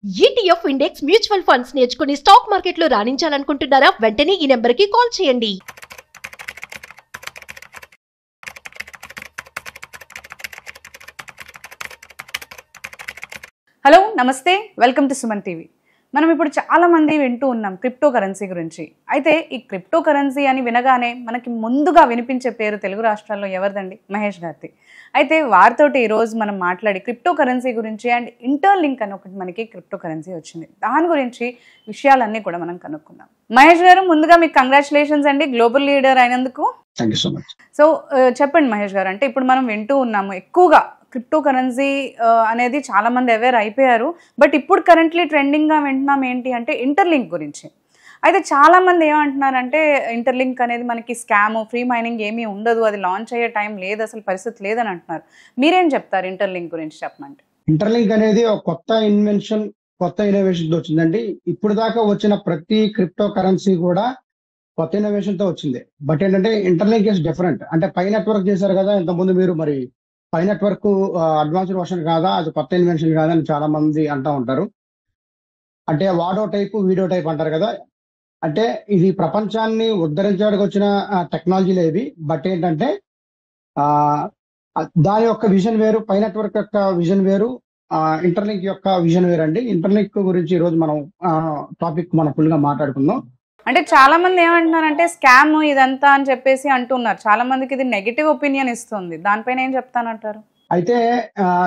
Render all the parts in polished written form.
ETF index mutual funds నేర్చుకుని stock మార్కెట్లో రాణించాలనుకుంటున్నారా? వెంటనే ఈ నెంబర్కి కాల్ చేయండి. హలో నమస్తే, వెల్కమ్ టు సుమన్ టీవీ. మనం ఇప్పుడు చాలా మంది వింటూ ఉన్నాం క్రిప్టో కరెన్సీ గురించి. అయితే ఈ క్రిప్టో కరెన్సీ అని వినగానే మనకి ముందుగా వినిపించే పేరు తెలుగు రాష్ట్రాల్లో ఎవరిదండి? మహేష్ గారిది. అయితే వారితోటి ఈరోజు మనం మాట్లాడి క్రిప్టో కరెన్సీ గురించి అండ్ ఇంటర్లింక్ అని ఒకటి మనకి క్రిప్టో కరెన్సీ వచ్చింది, దాని గురించి విషయాలన్నీ కూడా మనం కనుక్కుందాం. మహేష్ గారు, ముందుగా మీకు కంగ్రాచులేషన్స్ అండి గ్లోబల్ లీడర్ అయినందుకు. Thank you so much. సో చెప్పండి మహేష్ గారు, అంటే ఇప్పుడు మనం వింటూ ఉన్నాము ఎక్కువగా క్రిప్టో కరెన్సీ అనేది చాలా మంది అవేర్ అయిపోయారు. బట్ ఇప్పుడు కరెంట్లీ ట్రెండింగ్గా వింటున్నాం ఏంటి అంటే ఇంటర్లింక్ గురించి. అయితే చాలా మంది ఏమంటున్నారంటే ఇంటర్లింక్ అనేది మనకి స్కామ్, ఫ్రీ మైనింగ్ ఏమీ ఉండదు, అది లాంచ్ అయ్యే టైం లేదు, అసలు పరిస్థితి లేదని అంటున్నారు. మీరేం చెప్తారు ఇంటర్లింక్ గురించి చెప్పమంటే? ఇంటర్లింక్ అనేది ఒక కొత్త ఇన్వెన్షన్, కొత్త ఇన్నోవేషన్ తో వచ్చిందండి. ఇప్పుడు దాకా వచ్చిన ప్రతి క్రిప్టో కరెన్సీ కూడా కొత్త ఇన్నోవేషన్ తో వచ్చింది. బట్ ఏంటంటే ఇంటర్లింక్ ఇస్ డిఫరెంట్. అంటే పై నెట్వర్క్ చేశారు కదా ఇంతకుముందు మీరు, మరి పై నెట్వర్క్ అడ్వాన్స్డ్ వర్షన్ కాదా, అది కొత్త ఇన్వెన్షన్ కాదా అని చాలా మంది అంటూ ఉంటారు. అంటే వాడో టైపు వీడియో టైప్ అంటారు కదా. అంటే ఇది ప్రపంచాన్ని ఉద్ధరించడానికి వచ్చిన టెక్నాలజీలు ఏవి. బట్ ఏంటంటే ఆ దాని యొక్క విజన్ వేరు, పై నెట్వర్క్ యొక్క విజన్ వేరు, ఇంటర్లింక్ యొక్క విజన్ వేరు అండి. ఇంటర్లింక్ గురించి ఈ రోజు మనం టాపిక్ మనం ఫుల్ గా మాట్లాడుకుందాం. అంటే చాలా మంది ఏమంటున్నారంటే స్కామ్ ఇదంతా అని చెప్పేసి అంటున్నారు. చాలా మందికి ఇది నెగిటివ్ ఒపీనియన్ ఇస్తుంది, దానిపైన ఏం చెప్తానంటారు? అయితే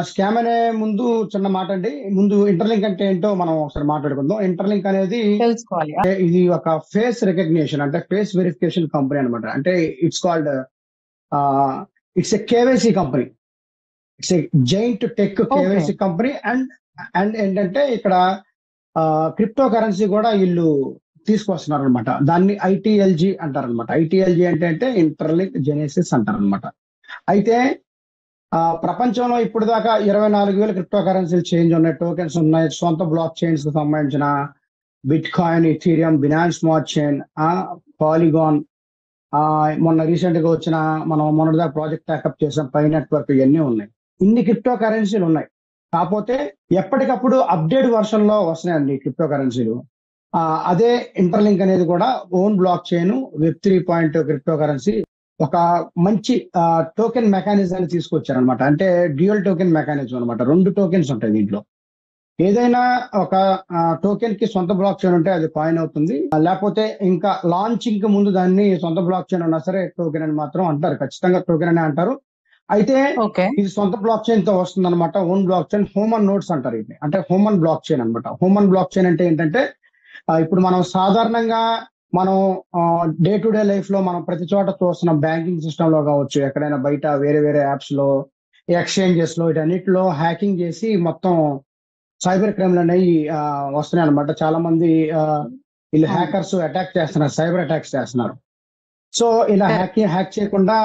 స్కామ్ అనే ముందు చిన్న మాట అండి. ముందు ఇంటర్లింక్ అంటే ఏంటో మనం ఒకసారి మాట్లాడుకుందాం. ఇంటర్లింక్ అనేది తెలుసుకోవాలి. ఇది ఒక ఫేస్ రికగ్నిషన్, అంటే ఫేస్ వెరిఫికేషన్ కంపెనీ అనమాట. అంటే it's called it's a KYC company. It's a giant tech KYC company. And ఏంటంటే ఇక్కడ క్రిప్టో కరెన్సీ కూడా వీళ్ళు తీసుకొస్తున్నారు అనమాట. దాన్ని ఐటీఎల్జీ అంటారనమాట. ఐటీఎల్జీ అంటే ఇంటర్లింక్ జెనెసిస్ అంటారనమాట. అయితే ప్రపంచంలో ఇప్పుడు దాకా 24,000 క్రిప్టో కరెన్సీలు చేంజ్ ఉన్నాయి, టోకెన్స్ ఉన్నాయి. సొంత బ్లాక్ చైన్స్ కి సంబంధించిన bit coin, Ethereum, Binance smart chain, polygon, మొన్న రీసెంట్ గా వచ్చిన మనం మొన్నటిదాకా ప్రాజెక్ట్ ప్యాకప్ చేసాం పై నెట్వర్క్, ఇవన్నీ ఉన్నాయి. ఇన్ని క్రిప్టో కరెన్సీలు ఉన్నాయి. కాకపోతే ఎప్పటికప్పుడు అప్డేట్ వర్షన్ లో వస్తున్నాయండి క్రిప్టో కరెన్సీలు. అదే ఇంటర్లింక్ అనేది కూడా own block chain web 3.0 crypto currency ఒక మంచి టోకెన్ మెకానిజాన్ని తీసుకొచ్చారనమాట. అంటే డ్యూయల్ టోకెన్ మెకానిజం అనమాట. 2 టోకెన్స్ ఉంటాయి దీంట్లో. ఏదైనా ఒక టోకెన్ కి సొంత బ్లాక్ చైన్ ఉంటే అది కాయిన్ అవుతుంది, లేకపోతే ఇంకా లాంచింగ్ కి ముందు దాన్ని సొంత బ్లాక్ చైన్ ఉన్నా సరే టోకెన్ అని మాత్రం అంటారు, ఖచ్చితంగా టోకెన్ అని అంటారు. అయితే ఇది సొంత బ్లాక్ చైన్ తో వస్తుంది అనమాట. Own block chain, human nodes అంటారు ఇది. అంటే హ్యూమన్ బ్లాక్ చైన్ అనమాట. హ్యూమన్ బ్లాక్ చైన్ అంటే ఏంటంటే ఇప్పుడు మనం సాధారణంగా మనం డే టు డే లైఫ్ లో మనం ప్రతి చోట చూస్తున్నాం. బ్యాంకింగ్ సిస్టమ్ లో కావచ్చు, ఎక్కడైనా బయట వేరే వేరే యాప్స్ లో, ఎక్స్చేంజెస్ లో, వీటన్నిటిలో హ్యాకింగ్ చేసి మొత్తం సైబర్ క్రైమ్లు అనేవి వస్తున్నాయి అనమాట. చాలా మంది వీళ్ళు హ్యాకర్స్ అటాక్ చేస్తున్నారు, సైబర్ అటాక్స్ చేస్తున్నారు. సో ఇలా హ్యాక్ చేయకుండా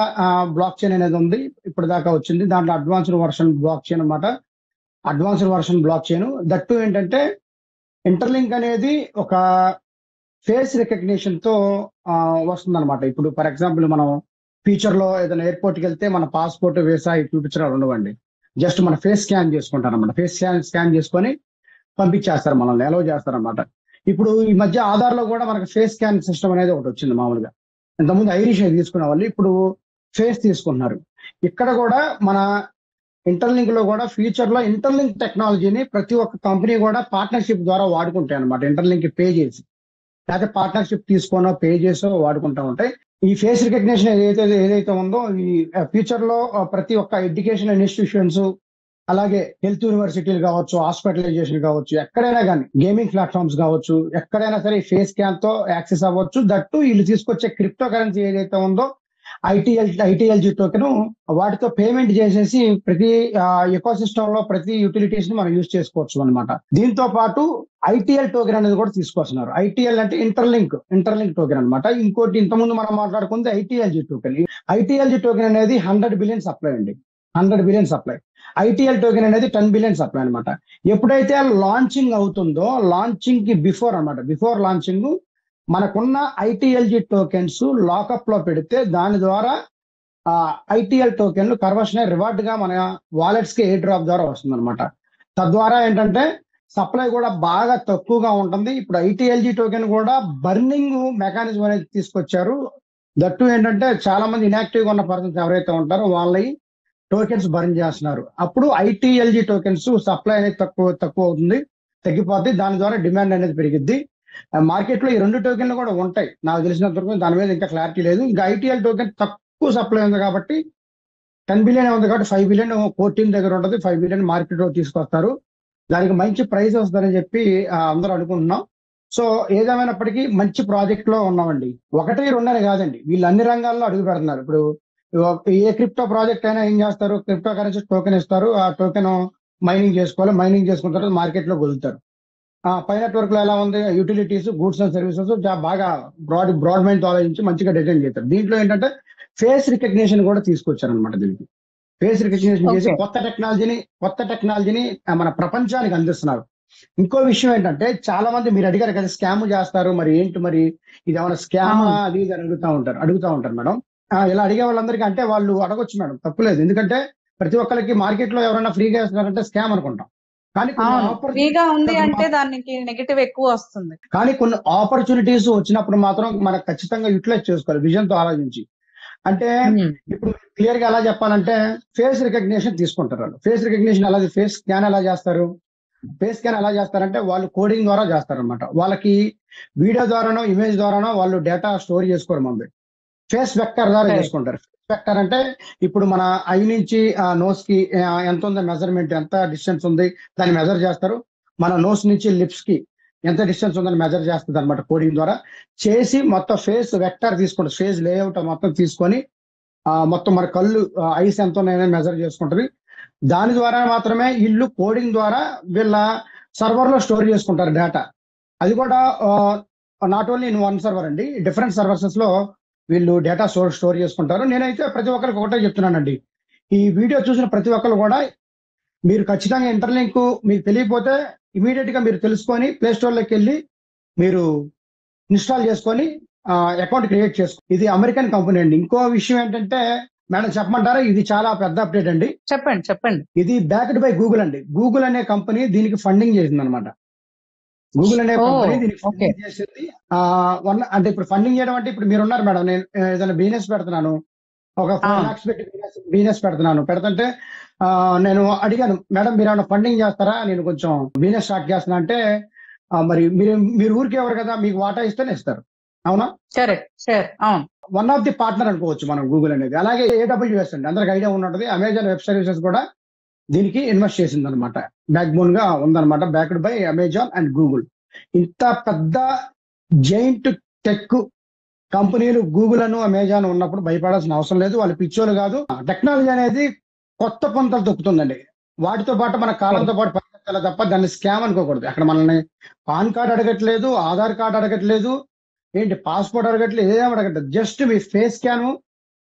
బ్లాక్ చైన్ అనేది ఉంది, ఇప్పుడు దాకా వచ్చింది. దాంట్లో అడ్వాన్స్డ్ వర్షన్ బ్లాక్ చైన్ అనమాట. Advanced version block chain that ఏంటంటే ఇంటర్లింక్ అనేది ఒక ఫేస్ రికగ్నిషన్ తో వస్తుంది అనమాట. ఇప్పుడు ఫర్ ఎగ్జాంపుల్ మనం ఫ్యూచర్ లో ఏదైనా ఎయిర్పోర్ట్ కి వెళ్తే మన పాస్పోర్ట్, వీసా చూపించడం ఉండవండి. జస్ట్ మన ఫేస్ స్కాన్ చేసుకుంటారు అనమాట. ఫేస్ స్కాన్ చేసుకొని పంపించేస్తారు, మనల్ని అలౌ చేస్తారు అనమాట. ఇప్పుడు ఈ మధ్య ఆధార్ లో కూడా మనకి ఫేస్ స్కాన్ సిస్టమ్ అనేది ఒకటి వచ్చింది. మామూలుగా ఇంతకుముందు ఐరిష్ తీసుకునే వాళ్ళు ఇప్పుడు ఫేస్ తీసుకుంటున్నారు. ఇక్కడ కూడా మన ఇంటర్లింక్ లో కూడా ఫ్యూచర్ లో ఇంటర్లింక్ టెక్నాలజీని ప్రతి ఒక్క కంపెనీ కూడా పార్ట్నర్షిప్ ద్వారా వాడుకుంటాయి అనమాట. ఇంటర్లింక్ పే చేసి, లేకపోతే పార్ట్నర్షిప్ తీసుకోనో పే చేసో వాడుకుంటా ఉంటాయి. ఈ ఫేస్ రికగ్నిషన్ ఏదైతే ఉందో ఈ ఫ్యూచర్ లో ప్రతి ఒక్క ఎడ్యుకేషన్ ఇన్స్టిట్యూషన్స్, అలాగే హెల్త్ యూనివర్సిటీలు కావచ్చు, హాస్పిటలైజేషన్ కావచ్చు, ఎక్కడైనా కానీ గేమింగ్ ప్లాట్ఫామ్స్ కావచ్చు, ఎక్కడైనా సరే ఫేస్ స్కాన్ తో యాక్సెస్ అవ్వచ్చు. దట్టు వీళ్ళు తీసుకొచ్చే క్రిప్టో కరెన్సీ ఏదైతే ఉందో ఐటీఎల్జీ టోకెన్, వాటితో పేమెంట్ చేసేసి ప్రతి ఎకో సిస్టమ్ లో ప్రతి యూటిలిటీస్ ని మనం యూజ్ చేసుకోవచ్చు అనమాట. దీంతో పాటు ఐటీఎల్ టోకెన్ అనేది కూడా తీసుకొస్తున్నారు. ఐటీఎల్ అంటే ఇంటర్లింక్ టోకెన్ అనమాట. ఇంకోటి ఇంతకుముందు మనం మాట్లాడుకుంది ఐటీఎల్జీ టోకెన్. ఐటీఎల్జీ టోకెన్ అనేది 100 బిలియన్ సప్లై అండి. 100 బిలియన్ సప్లై. ఐటీఎల్ టోకెన్ అనేది 10 బిలియన్ సప్లై అనమాట. ఎప్పుడైతే లాంచింగ్ అవుతుందో, లాంచింగ్ కి బిఫోర్ అనమాట, బిఫోర్ లాంచింగ్ మనకున్న ఐటీఎల్జీ టోకెన్స్ లాకప్ లో పెడితే దాని ద్వారా ఐటీఎల్ టోకెన్లు కన్వర్షన్ రివార్డ్ గా మన వాలెట్స్ కి ఎయిర్ డ్రాప్ ద్వారా వస్తుంది అనమాట. తద్వారా ఏంటంటే సప్లై కూడా బాగా తక్కువగా ఉంటుంది. ఇప్పుడు ఐటీఎల్జీ టోకెన్ కూడా బర్నింగ్ మెకానిజం అనేది తీసుకొచ్చారు. దట్టు ఏంటంటే చాలా మంది ఇనాక్టివ్ గా ఉన్న పర్సన్స్ ఎవరైతే ఉంటారో వాళ్ళని టోకెన్స్ బర్న్ చేస్తున్నారు. అప్పుడు ఐటీఎల్జీ టోకెన్స్ సప్లై అనేది తక్కువ అవుతుంది, తగ్గిపోద్ది. దాని ద్వారా డిమాండ్ అనేది పెరిగిద్ది. మార్కెట్ లో ఈ 2 టోకెన్లు కూడా ఉంటాయి నాకు తెలిసినంత వరకు. దాని మీద ఇంకా క్లారిటీ లేదు. ఇంకా ఐటీఎల్ టోకెన్ తక్కువ సప్లై ఉంది కాబట్టి 10 బిలియన్ ఉంది కాబట్టి 5 బిలియన్ కోర్ టీమ్ దగ్గర ఉంటుంది. 5 బిలియన్ మార్కెట్ లో తీసుకొస్తారు. దానికి మంచి ప్రైస్ వస్తుందని చెప్పి అందరూ అనుకుంటున్నాం. సో ఏదేమైనప్పటికీ మంచి ప్రాజెక్ట్ లో ఉన్నామండి. 1, 2 అని కాదండి, వీళ్ళు అన్ని రంగాల్లో అడుగు పెడుతున్నారు. ఇప్పుడు ఏ క్రిప్టో ప్రాజెక్ట్ అయినా ఏం చేస్తారు, క్రిప్టో కరెన్సీ టోకెన్ ఇస్తారు, ఆ టోకెన్ మైనింగ్ చేసుకోవాలి, మైనింగ్ చేసుకున్న తర్వాత మార్కెట్ లో వదులుతారు. పై నెట్వర్క్ లో ఎలా ఉంది, యూటిలిటీస్, గూడ్స్ అండ్ సర్వీసెస్ బాగా బ్రాడ్ మైండ్ తో ఆలోచించి మంచిగా డిజైన్ చేస్తారు. దీంట్లో ఏంటంటే ఫేస్ రికగ్నిషన్ కూడా తీసుకొచ్చారు అనమాట. దీనికి ఫేస్ రికగ్నిషన్ చేసి కొత్త టెక్నాలజీని మన ప్రపంచానికి అందిస్తున్నారు. ఇంకో విషయం ఏంటంటే చాలా మంది మీరు అడిగారు కదా స్కామ్ చేస్తారు, మరి ఏంటి మరి ఇది ఏమైనా స్కామ్ అది ఇది అడుగుతా ఉంటారు మేడం. ఇలా అడిగే వాళ్ళందరికీ అంటే వాళ్ళు అడగొచ్చు మేడం, తప్పులేదు. ఎందుకంటే ప్రతి ఒక్కరికి మార్కెట్ లో ఎవరైనా ఫ్రీగా ఇస్తున్నారంటే స్కామ్ అనుకుంటాం. కానీ ఫ్రీగా ఉంది అంటే దానికి నెగటివ్ ఎక్కువ వస్తుంది. కానీ కొన్ని ఆపర్చునిటీస్ వచ్చినప్పుడు మాత్రం మనకు ఖచ్చితంగా యూటిలైజ్ చేసుకోవాలి విజన్ తో ఆలోచించి. అంటే ఇప్పుడు క్లియర్ గా ఎలా చెప్పాలంటే ఫేస్ రికగ్నిషన్ తీసుకుంటారు వాళ్ళు. ఫేస్ రికగ్నిషన్ ఎలా, ఫేస్ స్కాన్ ఎలా చేస్తారు? ఫేస్ స్కాన్ ఎలా చేస్తారంటే వాళ్ళు కోడింగ్ ద్వారా చేస్తారనమాట. వాళ్ళకి వీడియో ద్వారానో ఇమేజ్ ద్వారానో వాళ్ళు డేటా స్టోర్ చేసుకోరు. ముందు ఫేస్ వెక్టర్ ద్వారా చేసుకుంటారు. ఫేస్ వెక్టర్ అంటే ఇప్పుడు మన ఐ నుంచి నోస్ కి ఎంత ఉంది మెజర్మెంట్, ఎంత డిస్టెన్స్ ఉంది దాన్ని మెజర్ చేస్తారు. మన నోస్ నుంచి లిప్స్ కి ఎంత డిస్టెన్స్ ఉందని మెజర్ చేస్తుంది అనమాట కోడింగ్ ద్వారా చేసి మొత్తం ఫేస్ వెక్టర్ తీసుకుంటుంది. ఫేస్ లేఅవుట్ మొత్తం తీసుకొని మొత్తం మన కళ్ళు ఐస్ ఎంత ఉన్నాయని మెజర్ చేసుకుంటుంది. దాని ద్వారా మాత్రమే వీళ్ళు కోడింగ్ ద్వారా వీళ్ళ సర్వర్ లో స్టోర్ చేసుకుంటారు డేటా. అది కూడా not only in one server అండి, డిఫరెంట్ సర్వర్సెస్ లో వీళ్ళు డేటా స్టోర్ చేసుకుంటారు. నేనైతే ప్రతి ఒక్కరికి ఒకటే చెప్తున్నానండి, ఈ వీడియో చూసిన ప్రతి ఒక్కరు కూడా మీరు ఖచ్చితంగా ఇంటర్లింక్ మీకు తెలియకపోతే ఇమీడియట్ గా మీరు తెలుసుకొని ప్లే స్టోర్ లోకి వెళ్ళి మీరు ఇన్స్టాల్ చేసుకొని అకౌంట్ క్రియేట్ చేసుకో. ఇది అమెరికన్ కంపెనీ అండి. ఇంకో విషయం ఏంటంటే మేడం చెప్పమంటారా, ఇది చాలా పెద్ద అప్డేట్ అండి. చెప్పండి. ఇది బ్యాక్డ్ బై గూగుల్ అండి. గూగుల్ అనే కంపెనీ దీనికి ఫండింగ్ చేసింది అనమాట. గూగుల్ అనే కంపెనీ దీనికి ఫండింగ్ చేసింది. అంటే ఇప్పుడు ఫండింగ్ చేయడం అంటే ఇప్పుడు మీరు ఉన్నారు మేడం, నేను ఏదైనా బిజినెస్ పెడుతున్నాను, ఒక 4 lakhs పెట్టి బిజినెస్ పెడుతుంటే నేను అడిగాను, మేడం మీరు ఏమైనా ఫండింగ్ చేస్తారా, నేను కొంచెం బిజినెస్ స్టార్ట్ చేస్తున్నా అంటే మరి మీరు ఊరికి ఎవరు కదా, మీకు వాటా ఇస్తేనే ఇస్తారు. అవునా? వన్ ఆఫ్ ది పార్ట్నర్ అనుకోవచ్చు మనం గూగుల్ అనేది. అలాగే AWS అండి, అందరికి ఐడియా ఉన్నది. అమెజాన్ వెబ్ సర్వీసెస్ కూడా దీనికి ఇన్వెస్ట్ చేసింది అనమాట. బ్యాక్ బోన్ గా ఉందన్నమాట, backed by Amazon and Google. ఇంత పెద్ద జైంట్ టెక్ కంపెనీలు గూగుల్ అను అమెజాన్ ఉన్నప్పుడు భయపడాల్సిన అవసరం లేదు. వాళ్ళు పిచ్చోలు కాదు. టెక్నాలజీ అనేది కొత్త పంతలు తొక్కుతుందండి. వాటితో పాటు మన కాలంతో పాటు పరిగెత్తాలి తప్ప దాన్ని స్కామ్ అనుకోకూడదు. అక్కడ మనల్ని పాన్ కార్డ్ అడగట్లేదు, ఆధార్ కార్డ్ అడగట్లేదు, ఏంటి పాస్పోర్ట్ అడగట్లేదు, ఏదేం అడగట్లేదు. జస్ట్ మీ ఫేస్ స్కాన్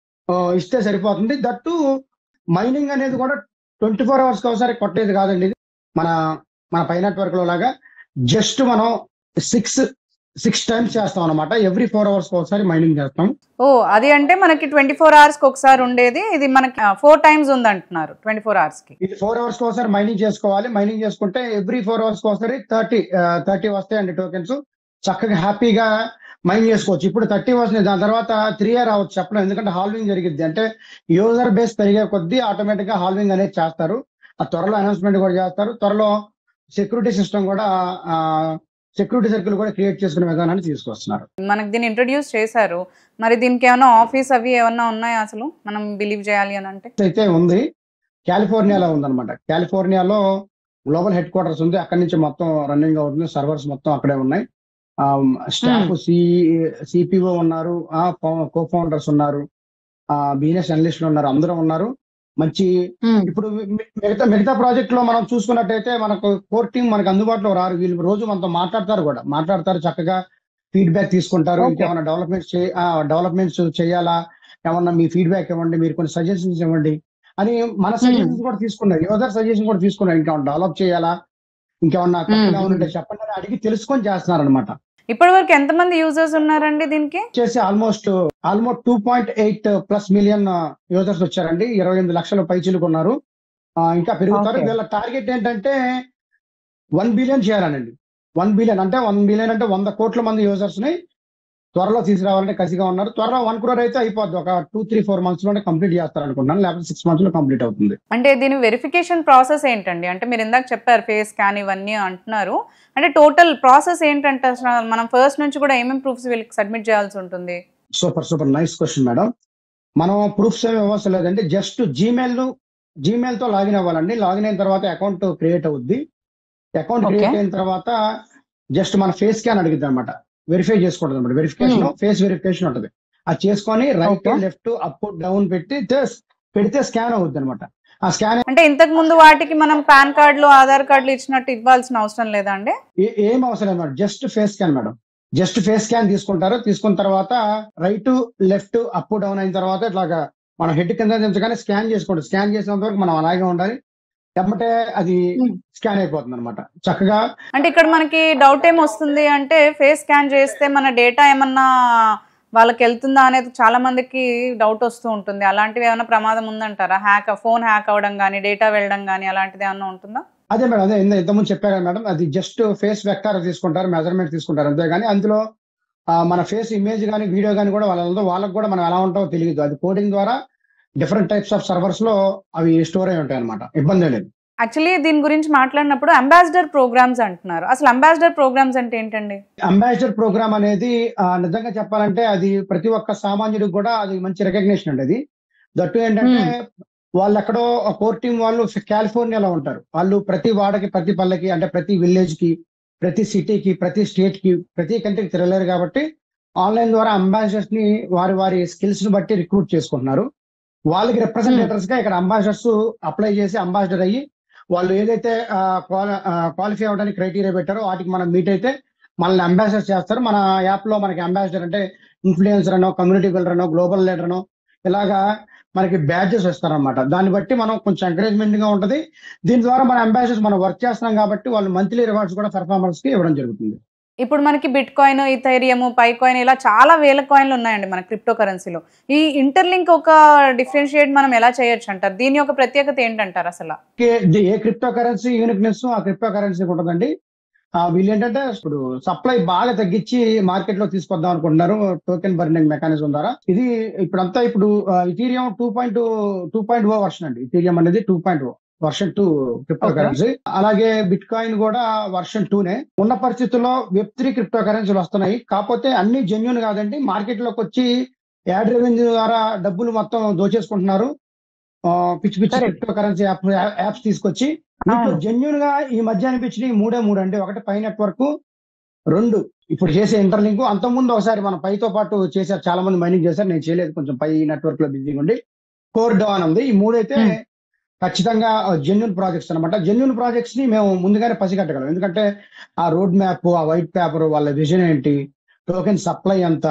ఇస్తే సరిపోతుంది. దట్టు మైనింగ్ అనేది కూడా 24 hours ఒకసారి కొట్టేది కాదండి. ఇది మన పై నెట్వర్క్ లో లాగా జస్ట్ మనం 6 times చేస్తాం అనమాట. ఎవ్రీ 4 hours ఒకసారి మైనింగ్ చేస్తాం. అది అంటే మనకి 24 hours ఒకసారి ఉండేది, ఇది మనకి 4 times ఉంది అంటున్నారు 24 hours కి. ఇది 4 hours ఒకసారి మైనింగ్ చేసుకోవాలి. మైనింగ్ చేసుకుంటే ఎవ్రీ 4 hours ఒకసారి 30 వస్తాయండి టోకెన్స్. చక్కగా హ్యాపీగా మైన్ చేసుకోవచ్చు. ఇప్పుడు 30 వస్తున్నాయి, దాని తర్వాత 3 year రావచ్చు చెప్పడం. ఎందుకంటే హాల్వింగ్ జరిగింది. అంటే యూజర్ బేస్ పెరిగే కొద్దీ ఆటోమేటిక్ గా హాల్వింగ్ అనేది చేస్తారు. ఆ త్వరలో అనౌన్స్మెంట్ కూడా చేస్తారు. త్వరలో సెక్యూరిటీ సిస్టమ్ కూడా సెక్యూరిటీ సర్కిల్ కూడా క్రియేట్ చేసుకునే విధానాన్ని తీసుకొస్తున్నారు. మనకి దీన్ని ఇంట్రొడ్యూస్ చేశారు, మరి దీనికి ఏమైనా ఆఫీస్ అవి ఏమన్నా ఉన్నాయా అసలు మనం బిలీవ్ చేయాలి అని అంటే? అయితే ఉంది, కాలిఫోర్నియాలో ఉందన్నమాట. కాలిఫోర్నియాలో గ్లోబల్ హెడ్ క్వార్టర్స్ ఉంది. అక్కడి నుంచి మొత్తం రన్నింగ్ అవుతుంది. సర్వర్స్ మొత్తం అక్కడే ఉన్నాయి. స్టాఫ్ సిపిఓ ఉన్నారు, కో ఫౌండర్స్ ఉన్నారు, బిజినెస్ అనలిస్టులు ఉన్నారు, అందరూ ఉన్నారు. మంచి ఇప్పుడు మిగతా ప్రాజెక్ట్ లో మనం చూసుకున్నట్టయితే మనకు కోర్ టీం మనకు అందుబాటులో రారు. వీళ్ళు రోజు మనతో మాట్లాడతారు, చక్కగా ఫీడ్బ్యాక్ తీసుకుంటారు. ఇంకేమైనా డెవలప్మెంట్స్ చేయాలా, ఏమన్నా మీ ఫీడ్బ్యాక్ ఇవ్వండి, మీరు కొన్ని సజెషన్స్ ఇవ్వండి అని మన సజెషన్స్ కూడా తీసుకున్నారు. యూజర్ సజెషన్ కూడా తీసుకున్నారు. ఇంకేమన్నా డెవలప్ చేయాలా, ఇంకేమన్నా ఉంటే చెప్పండి అని అడిగి తెలుసుకొని చేస్తున్నారు అనమాట. ఇప్పటి వరకు ఎంతమంది యూజర్స్ ఉన్నారండి దీనికి? వచ్చేసి ఆల్మోస్ట్ 2.8+ million యూజర్స్ వచ్చారండి. 28 లక్షల పైచిలుకు ఉన్నారు. ఇంకా పెరుగుతారు. వీళ్ళ టార్గెట్ ఏంటంటే 1 బిలియన్ చేయాలనండి. 1 బిలియన్ అంటే 100 కోట్ల మంది యూజర్స్ ని త్వరలో తీసుకురావాలంటే కసిగా ఉన్నారు. త్వరలో 1 crore అయితే అయిపోద్ది. ఒక 2, 3, 4 months లోనే కంప్లీట్ చేస్తారు అనుకుంటున్నాను, లేకపోతే 6 months లో కంప్లీట్ అవుతుంది. అంటే దీని వెరిఫికేషన్ ప్రాసెస్ ఏంటండి? అంటే మీరు ఇందాక చెప్పారు ఫేస్ స్కాన్ ఇవన్నీ అంటున్నారు. అంటే టోటల్ ప్రాసెస్ ఏంటంటే అసలు మనం ఫస్ట్ నుంచి కూడా ఏమేమి ప్రూఫ్స్ వీళ్ళకి సబ్మిట్ చేయాల్సి ఉంటుంది? Super nice question madam. మనం ప్రూఫ్స్ ఏమి ఇవ్వవలసిన లేదండి. జస్ట్ జీమెయిల్ తో లాగిన్ అవ్వాలండి. లాగిన్ అయిన తర్వాత అకౌంట్ క్రియేట్ అవుద్ది. Account Okay. క్రియేట్ అయిన తర్వాత జస్ట్ మన ఫేస్ స్కాన్ అడిగిద్ది అనమాట. వెరిఫై చేసుకోవడం అనమాట. వెరిఫికేషన్ ఫేస్ వెరిఫికేషన్ ఉంటుంది. అది చేసుకొని right Okay. Left up down పెడితే స్కాన్ అవుద్ది అనమాట. ఆ స్కాన్ అంటే ఇంతకు ముందు వాటికి మనం పాన్ కార్డులు ఆధార్ కార్డులు ఇచ్చినట్టు ఇవ్వాల్సిన అవసరం లేదా అండి? ఏం అవసరం లేదు madam. Just face scan madam. Just face scan తీసుకుంటారు. తీసుకున్న తర్వాత రైట్ లెఫ్ట్ అప్ డౌన్ అయిన తర్వాత ఇట్లాగా మనం హెడ్ కింద దించగానే స్కాన్ చేసుకోండి. స్కాన్ చేసినంత వరకు మనం అలాగే ఉండాలి. ఎమ్మటే అది స్కాన్ అయిపోతుంది అనమాట చక్కగా. అంటే ఇక్కడ మనకి డౌట్ ఏం వస్తుంది అంటే ఫేస్ స్కాన్ చేస్తే మన డేటా ఏమన్నా వాళ్ళకి వెళ్తుందా అనేది చాలా మందికి డౌట్ వస్తూ ఉంటుంది. అలాంటివి ఏమైనా ప్రమాదం ఉందంటారా? ఫోన్ హ్యాక్ అవ్వడం కానీ డేటా వెళ్ళడం కానీ అలాంటిది ఏమన్నా ఉంటుందా? అదే మేడం, అదే ఇంతకుముందు చెప్పారు కదా మేడం, అది జస్ట్ ఫేస్ వెక్టార్ తీసుకుంటారు, మెజర్మెంట్ తీసుకుంటారు అంతే. కానీ అందులో మన ఫేస్ ఇమేజ్ కానీ వీడియో కానీ కూడా వాళ్ళకి కూడా మనం ఎలా ఉంటామో తెలియదు. అది కోడింగ్ ద్వారా డిఫరెంట్ టైప్స్ ఆఫ్ సర్వర్స్ లో అవి స్టోర్ అయి ఉంటాయి అనమాట. ఇబ్బంది లేదు. యాక్చువల్లీ దీని గురించి మాట్లాడినప్పుడు అంబాసిడర్ ప్రోగ్రామ్స్ అంటున్నారు. అసలు అంబాసిడర్ ప్రోగ్రామ్స్ అంటే ఏంటండి? అంబాసిడర్ ప్రోగ్రామ్ అనేది నిజంగా చెప్పాలంటే అది ప్రతి ఒక్క సామాన్యుడికి కూడా అది మంచి రికగ్నిషన్ అండి. అది దట్టు ఏంటంటే వాళ్ళు ఎక్కడో కోర్ టీం వాళ్ళు కాలిఫోర్నియాలో ఉంటారు. వాళ్ళు ప్రతి వాడకి, ప్రతి పల్లెకి, అంటే ప్రతి విలేజ్ కి, ప్రతి సిటీకి, ప్రతి స్టేట్ కి, ప్రతి కంట్రీకి తిరగలేరు. కాబట్టి ఆన్లైన్ ద్వారా అంబాసిడర్స్ ని వారి స్కిల్స్ ని బట్టి రిక్రూట్ చేసుకుంటున్నారు. వాళ్ళకి రిప్రజెంటేటర్స్ గా ఇక్కడ అంబాసిడర్స్ అప్లై చేసి అంబాసిడర్ అయ్యి వాళ్ళు ఏదైతే క్వాలిఫై అవ్వడానికి క్రైటీరియా పెట్టారో వాటికి మనం మీట్ అయితే మనల్ని అంబాసిడర్ చేస్తారు. మన యాప్ లో మనకి అంబాసిడర్ అంటే ఇన్ఫ్లుయెన్సర్ అనో, కమ్యూనిటీ బిల్డర్ అనో, గ్లోబల్ లీడర్ అనో ఇలాగా మనకి బ్యాడ్జెస్ వస్తారనమాట. దాన్ని బట్టి మనం కొంచెం ఎంకరేజ్మెంట్ గా ఉంటది. దీని ద్వారా మన అంబాసిడర్స్ మనం వర్క్ చేస్తున్నాం కాబట్టి వాళ్ళు మంత్లీ రివార్డ్స్ కూడా పెర్ఫార్మర్స్ కి ఇవ్వడం జరుగుతుంది. ఇప్పుడు మనకి bitcoin, Ethereum, Pi coin ఇలా చాలా వేల కాయిన్లు ఉన్నాయండి మన క్రిప్టో కరెన్సీలో. ఈ ఇంటర్లింక్ ఒక డిఫరెన్షియేట్ మనం ఎలా చేయొచ్చు అంటారు? దీని యొక్క ప్రత్యేకత ఏంటంటారు అసలు? ఏ క్రిప్టో కరెన్సీ యూనిక్నెస్ ఆ క్రిప్టో కరెన్సీకి ఉంటుందండి. వీళ్ళు ఏంటంటే ఇప్పుడు సప్లై బాగా తగ్గించి మార్కెట్ లో తీసుకొద్దాం అనుకుంటున్నారు టోకెన్ బర్నింగ్ మెకానిజం ద్వారా. ఇది ఇప్పుడు ఇథీరియం 2.0 వర్షన్ అండి. ఇథీరియం అనేది 2.0 వర్షన్ 2 క్రిప్టో కరెన్సీ. అలాగే బిట్ కాయిన్ కూడా వర్షన్ 2నే. ఉన్న పరిస్థితుల్లో Web3 క్రిప్టో కరెన్సీలు వస్తున్నాయి. కాకపోతే అన్ని జెన్యూన్ కాదండి. మార్కెట్ లోకి వచ్చి యాడ్ రెవెన్యూ ద్వారా డబ్బులు మొత్తం దోచేసుకుంటున్నారు. పిచ్చి క్రిప్టో కరెన్సీ యాప్స్ తీసుకొచ్చి జెన్యూన్ గా ఈ మధ్య అనిపించినవి మూడు అండి. ఒకటి పై నెట్వర్క్, 2 ఇప్పుడు చేసే ఇంటర్లింక్. అంతకుముందు ఒకసారి మన పైతో పాటు చేశారు, చాలా మంది మైనింగ్ చేశారు. నేను చేయలేదు, కొంచెం పై నెట్వర్క్ లో బిజీగా ఉండి. కోర్ డాన్ ఉంది. ఈ 3 అయితే ఖచ్చితంగా జెన్యూన్ ప్రాజెక్ట్స్ అనమాట. జెన్యూన్ ప్రాజెక్ట్స్ ని మేము ముందుగానే పసిగట్టగలం. ఎందుకంటే ఆ రోడ్ మ్యాప్, ఆ వైట్ పేపర్, వాళ్ళ విజన్ ఏంటి, టోకెన్ సప్లై ఎంత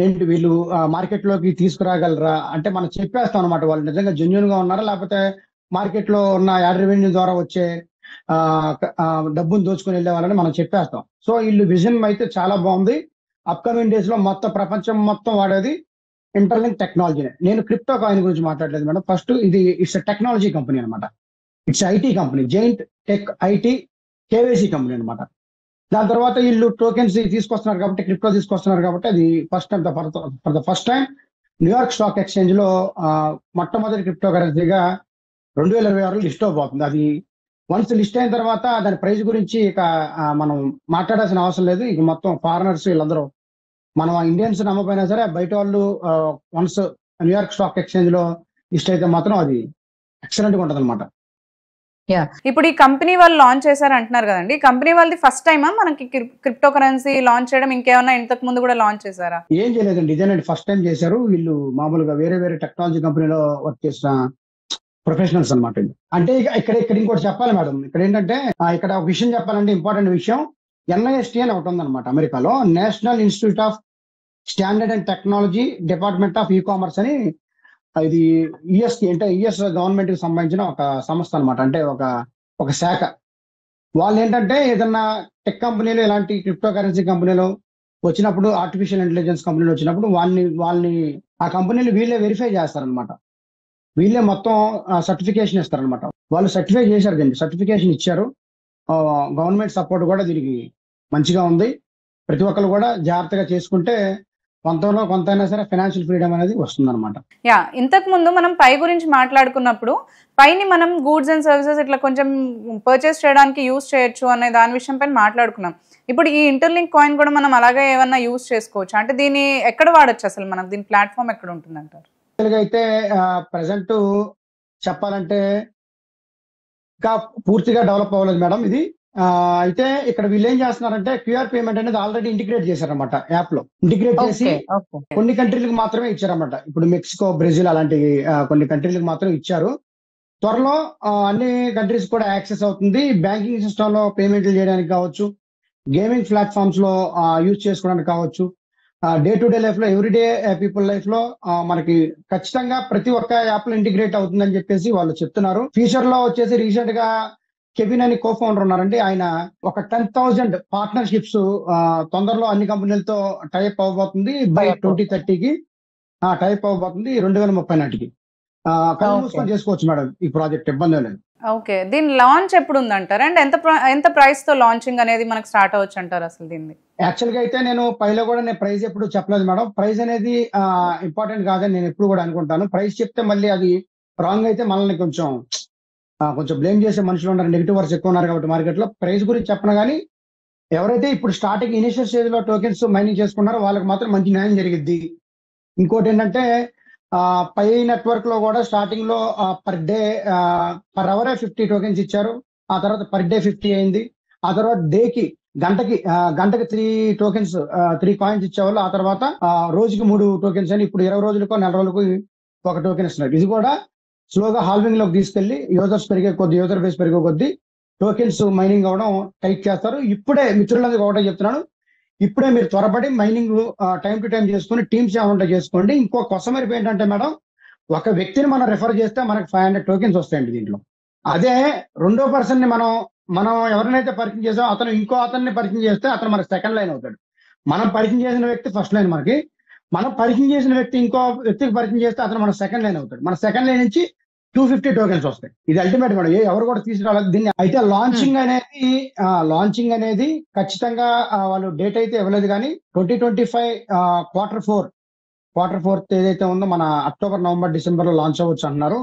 ఏంటి, వీళ్ళు మార్కెట్ లోకి తీసుకురాగలరా అంటే మనం చెప్పేస్తాం అనమాట. వాళ్ళు నిజంగా జెన్యూన్ గా ఉన్నారా, లేకపోతే మార్కెట్ లో ఉన్న యాడ్ రెవెన్యూ ద్వారా వచ్చే డబ్బును దోచుకుని వెళ్ళే వాళ్ళని మనం చెప్పేస్తాం. సో వీళ్ళు విజన్ అయితే చాలా బాగుంది. అప్కమింగ్ డేస్ లో మొత్తం ప్రపంచం మొత్తం వాడేది ఇంటర్లింక్ టెక్నాలజీనే. నేను క్రిప్టో కాయిన్ గురించి మాట్లాడలేదు మేడం. ఫస్ట్ ఇది ఇట్స్ టెక్నాలజీ కంపెనీ అనమాట. It's IT company, giant tech IT KYC company అనమాట. దాని తర్వాత వీళ్ళు టోకెన్స్ తీసుకొస్తున్నారు కాబట్టి, క్రిప్టో తీసుకొస్తున్నారు కాబట్టి అది for the first time New York stock exchange లో మొట్టమొదటి క్రిప్టో కరెన్సీగా 2026 లిస్ట్ అవబోతుంది. అది వన్స్ లిస్ట్ అయిన తర్వాత దాని ప్రైస్ గురించి ఇక మనం మాట్లాడాల్సిన అవసరం లేదు. ఇక మొత్తం ఫారినర్స్ వీళ్ళందరూ, మనం ఇండియన్స్ నమ్మపోయినా సరే బయట వాళ్ళు వన్స్ న్యూయార్క్ స్టాక్ ఎక్స్చేంజ్ లో లిస్ట్ అయితే మాత్రం అది ఎక్సలెంట్ గా ఉంటది అనమాట. ఇప్పుడు ఈ కంపెనీ వాళ్ళు లాంచ్ చేశారు అంటున్నారు కదండి. కంపెనీ వాళ్ళది ఫస్ట్ టైమా మనకి క్రిప్టో కరెన్సీ లాంచ్ చేయడం? ఇంకేమన్నా ఇంతకు ముందు కూడా లాంచ్ చేశారా? ఏం చేయలేదండి, ఇదేనండి ఫస్ట్ టైం చేశారు. వీళ్ళు మామూలుగా వేరే టెక్నాలజీ కంపెనీలో వర్క్ చేసిన ప్రొఫెషనల్స్ అనమాట. అంటే ఇక్కడ ఇంకోటి చెప్పాలి మేడం. ఇక్కడ ఏంటంటే ఇక్కడ ఒక విషయం చెప్పాలంటే, ఇంపార్టెంట్ విషయం, NIST అని ఒకటి ఉందన్నమాట అమెరికాలో, national institute of standard and technology department of commerce అని. ఇది యుఎస్ కి, అంటే యుఎస్ గవర్నమెంట్ కి సంబంధించిన ఒక సంస్థ అనమాట. అంటే ఒక శాఖ. వాళ్ళు ఏంటంటే ఏదన్నా టెక్ కంపెనీలు, ఇలాంటి క్రిప్టో కరెన్సీ కంపెనీలు వచ్చినప్పుడు, ఆర్టిఫిషియల్ ఇంటెలిజెన్స్ కంపెనీలు వచ్చినప్పుడు వాళ్ళని ఆ కంపెనీలు వీళ్ళే వెరిఫై చేస్తారనమాట. వీళ్ళే మొత్తం సర్టిఫికేషన్ ఇస్తారనమాట. వాళ్ళు సర్టిఫై చేశారు, దీన్ని సర్టిఫికేషన్ ఇచ్చారు. గవర్నమెంట్ సపోర్ట్ కూడా దీనికి మంచిగా ఉంది. ప్రతి ఒక్కరు కూడా జాగ్రత్తగా చేసుకుంటే కొంతలో కొంత అయినా సరే ఫైనాన్షియల్ ఫ్రీడమ్ అనేది వస్తుంది అనమాట. యా, ఇంతకు ముందు మనం పై గురించి మాట్లాడుకున్నప్పుడు పైని మనం గూడ్స్ అండ్ సర్వీసెస్ ఇట్లా కొంచెం పర్చేస్ చేయడానికి యూస్ చేయొచ్చు అనే దాని విషయం పైన మాట్లాడుకున్నాం. ఇప్పుడు ఈ ఇంటర్లింక్ కాయిన్ కూడా మనం అలాగే ఏమన్నా యూస్ చేసుకోవచ్చు అంటే దీన్ని ఎక్కడ వాడచ్చు, అసలు మనం దీని ప్లాట్ఫామ్ ఎక్కడ ఉంటుంది అంటారు? అయితే ప్రెసెంట్ చెప్పాలంటే ఇంకా పూర్తిగా డెవలప్ అవ్వలేదు మేడం ఇది. అయితే ఇక్కడ వీళ్ళు ఏం చేస్తున్నారంటే క్యూఆర్ పేమెంట్ అనేది ఆల్రెడీ ఇంటిగ్రేట్ చేశారన్నమాట. యాప్ లో ఇంటిగ్రేట్ చేసి కొన్ని కంట్రీలకు మాత్రమే ఇచ్చారన్నమాట. ఇప్పుడు మెక్సికో, బ్రెజిల్ అలాంటి కొన్ని కంట్రీలకు మాత్రం ఇచ్చారు. త్వరలో అన్ని కంట్రీస్ కూడా యాక్సెస్ అవుతుంది. బ్యాంకింగ్ సిస్టమ్ లో పేమెంట్లు చేయడానికి కావచ్చు, గేమింగ్ ప్లాట్ఫామ్స్ లో యూజ్ చేసుకోవడానికి కావచ్చు, డే టు డే లైఫ్ లో ఎవ్రీడే పీపుల్ లైఫ్ లో మనకి ఖచ్చితంగా ప్రతి ఒక్క యాప్ లో ఇంటిగ్రేట్ అవుతుందని చెప్పేసి వాళ్ళు చెప్తున్నారు. ఫ్యూచర్ లో వచ్చేసి రీసెంట్ గా కెవిన్ అని కో ఫౌండర్ ఉన్నారండి. ఆయన ఒక 10,000 పార్ట్నర్షిప్స్ తొందరలో అన్ని కంపెనీలతో టైప్ అవ్వబోతుంది. బై 2030కి టైప్ అవ్వబోతుంది. 2030 నాటికి కళ్ళు మూసుకొని చేసుకోవచ్చు మేడం ఈ ప్రాజెక్ట్, ఇబ్బంది లేదు. ఓకే, దీని లాంచ్ ఎప్పుడు ఉందంటారు అండ్ ఎంత ప్రైస్ తో లాంచింగ్ అనేది మనకు స్టార్ట్ అవ్వచ్చు అంటారు అసలు దీన్ని? యాక్చువల్ గా అయితే నేను పైలో కూడా నేను ప్రైస్ ఎప్పుడు చెప్పలేదు మేడం. ప్రైస్ అనేది ఇంపార్టెంట్ కాదని నేను ఎప్పుడు కూడా అనుకుంటాను. ప్రైస్ చెప్తే మళ్ళీ అది రాంగ్ అయితే మనల్ని కొంచెం బ్లేమ్ చేసే మనుషులు ఉన్నారు, నెగిటివ్ వర్స్ ఎక్కువ ఉన్నారు కాబట్టి మార్కెట్ లో. ప్రైస్ గురించి చెప్పను కానీ ఎవరైతే ఇప్పుడు స్టార్టింగ్ ఇనిషియల్ స్టేజ్ లో టోకెన్స్ మైనింగ్ చేసుకున్నారో వాళ్ళకి మాత్రం మంచి న్యాయం జరిగిద్ది. ఇంకోటి ఏంటంటే పై నెట్వర్క్ లో కూడా స్టార్టింగ్ లో per day per hour 50 tokens ఇచ్చారు. ఆ తర్వాత పర్ డే 50 అయింది. ఆ తర్వాత గంటకి 3 టోకెన్స్ 3 కాయిన్స్ ఇచ్చేవాళ్ళు. ఆ తర్వాత రోజుకి 3 టోకెన్స్ అని ఇప్పుడు 20 రోజులకో నెల రోజులకు ఒక టోకెన్ ఇస్తున్నారు. ఇది కూడా స్లోగా హాల్వింగ్ లోకి తీసుకెళ్లి యూజర్ బేస్ పెరిగే కొద్దీ టోకెన్స్ మైనింగ్ అవడం టైట్ చేస్తారు. ఇప్పుడే మిత్రులందరికీ ఒకటే చెప్తున్నాను, ఇప్పుడే మీరు త్వరపడి మైనింగ్ టైం టు టైం చేసుకుని టీమ్స్ ఏమంటే చేసుకోండి. ఇంకో కొసమెరుపు ఏంటంటే మేడం, ఒక వ్యక్తిని మనం రెఫర్ చేస్తే మనకు 500 టోకెన్స్ వస్తాయండి దీంట్లో. అదే రెండో పర్సన్ ని మనం ఎవరినైతే పరిచయం చేసామో అతను ఇంకో అతన్ని పరిచయం చేస్తే అతను మనకి సెకండ్ లైన్ అవుతాడు. మనం పరిచయం చేసిన వ్యక్తి ఫస్ట్ లైన్ మనకి, మనం పరిచయం చేసిన వ్యక్తి ఇంకో వ్యక్తికి పరిచయం చేస్తే అతను మన సెకండ్ లైన్ అవుతాడు. మన సెకండ్ లైన్ నుంచి 250 టోకెన్స్ వస్తాయి. ఇది అల్టిమేట్ మేడం, ఎవరు కూడా తీసుకురావాలి దీన్ని. అయితే లాంచింగ్ అనేది ఖచ్చితంగా వాళ్ళు డేట్ అయితే ఇవ్వలేదు కానీ 2025 క్వార్టర్ 4 ఏదైతే ఉందో మన అక్టోబర్, నవంబర్, డిసెంబర్ లో లాంచ్ అవ్వచ్చు అంటున్నారు.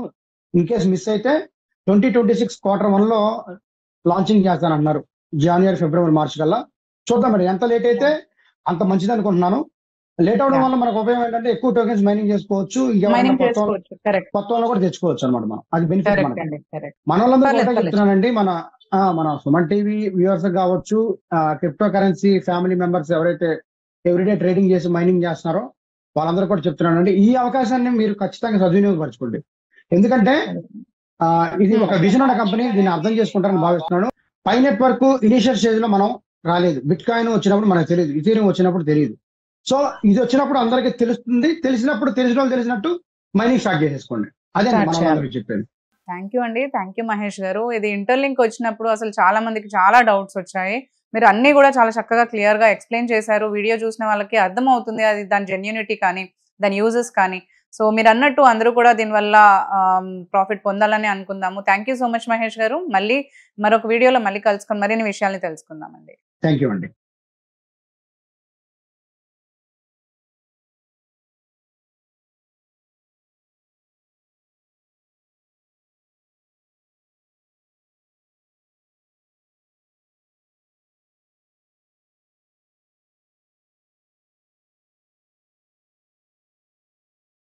ఇన్ కేసు మిస్ అయితే 2026 Q1 లో లాంచింగ్ చేస్తానంటున్నారు. జనవరి, ఫిబ్రవరి, మార్చ్ కల్లా చూద్దాం మరి. ఎంత లేట్ అయితే అంత మంచిది అనుకుంటున్నాను. లేట్ అవడం వల్ల మనకు ఉపయోగం ఏంటంటే ఎక్కువ టోకెన్స్ మైనింగ్ చేసుకోవచ్చు, కొత్త వాళ్ళు కూడా తెచ్చుకోవచ్చు అనమాట. మనం అది బెనిఫిట్ మనకి. మన వాళ్ళందరూ కూడా చెప్తున్నానండి, మన సుమన్ టీవీ వ్యూవర్స్ కావచ్చు, క్రిప్టో కరెన్సీ ఫ్యామిలీ మెంబర్స్ ఎవరైతే ఎవ్రీడే ట్రేడింగ్ చేసి మైనింగ్ చేస్తున్నారో వాళ్ళందరూ కూడా చెప్తున్నానండి, ఈ అవకాశాన్ని మీరు ఖచ్చితంగా సద్వినియోగపరచుకోండి. ఎందుకంటే ఇది ఒక విజన్ ఉన్న కంపెనీ, దీన్ని అర్థం చేసుకుంటారని భావిస్తున్నాను. పై నెట్వర్క్ ఇనిషియల్ స్టేజ్ లో మనం రాలేదు. బిట్ కాయిన్ వచ్చినప్పుడు మనకు తెలియదు, ఇథీరియం వచ్చినప్పుడు తెలియదు. సో ఇది వచ్చినప్పుడు అందరికీ తెలుస్తుంది. తెలిసినప్పుడు తెలిసినట్టు మైనింగ్ స్టార్ట్ చేసేసుకోండి. అదే మనం చెప్పేది. థ్యాంక్ యూ అండి, థ్యాంక్ యూ మహేష్ గారు. ఇది ఇంటర్లింక్ వచ్చినప్పుడు అసలు చాలా మందికి చాలా డౌట్స్ వచ్చాయి. మీరు అన్ని కూడా చాలా చక్కగా క్లియర్ గా ఎక్స్ప్లెయిన్ చేశారు. వీడియో చూసిన వాళ్ళకి అర్థం అవుతుంది అది దాని జెన్యూనిటీ కానీ దాని యూజెస్ కానీ. సో మీరు అన్నట్టు అందరూ కూడా దీనివల్ల ప్రాఫిట్ పొందాలని అనుకుందాము. Thank you so much Mahesh గారు. మళ్ళీ మరొక వీడియోలో మళ్ళీ కలుసుకొని మరిన్ని విషయాల్ని తెలుసుకుందామండి. థ్యాంక్ యూ అండి.